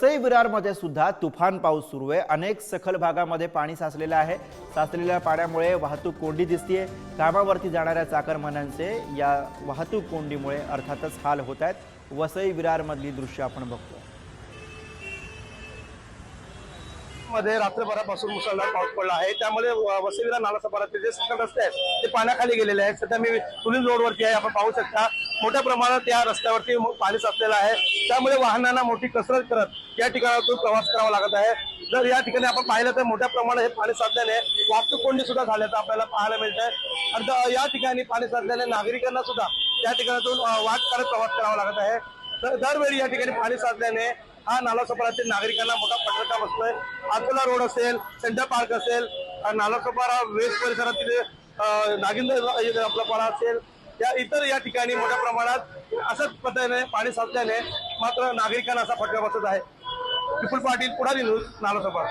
वसई विरारमध्ये सुद्धा तुफान पाऊस सुरू आहे। अनेक सखल भागामध्ये पाणी साचलेलं आहे। साचलेल्या पाण्यामुळे वाहतूक कोंडी दिसतेय। कामावरती जाणाऱ्या चाकरमान्यांचे या वाहतूक कोंडीमुळे अर्थातच हाल होत आहेत। वसई विरार मधली दृश्य आपण बघतोय। मध्ये रात्रभरापासून मुसळधार पाऊस पडला आहे। त्यामुळे वसई विरार नालासोपाराचे जे सखल रस्ते आहेत ते पाण्याखाली गेलेले आहेत। सध्या मी तुलिन रोडवरती आहे, आपण पाहू शकता मोठ्या प्रमाणात या रस्त्यावरती पाणी साचलेलं आहे। त्यामुळे वाहनांना मोठी कसरत करत या ठिकाणातून प्रवास करावा लागत आहे। जर या ठिकाणी आपण पाहिलं तर मोठ्या प्रमाणात हे पाणी साचल्याने वाहतूक कोंडी सुद्धा झाल्याचं आपल्याला पाहायला मिळत आहे। आणि या ठिकाणी पाणी साचल्याने नागरिकांना सुद्धा त्या ठिकाणातून वाट करत प्रवास करावा लागत आहे। दरवेळी या ठिकाणी पाणी साचल्याने हा नालासोपारातील नागरिकांना मोठा फटका बसतोय। आकोला रोड असेल, सेंटर पार्क असेल, नालासोपारा वेस्ट परिसरातील नागिंदर आपला पाडा असेल, या इतर या ठिकाणी मोठ्या प्रमाणात असंच पद्धतीने पाणी साचल्याने मात्र नागरिकांना असा फटका बसत आहे। विपुल पाटील, पुढारी न्यूज, नालासोपारा।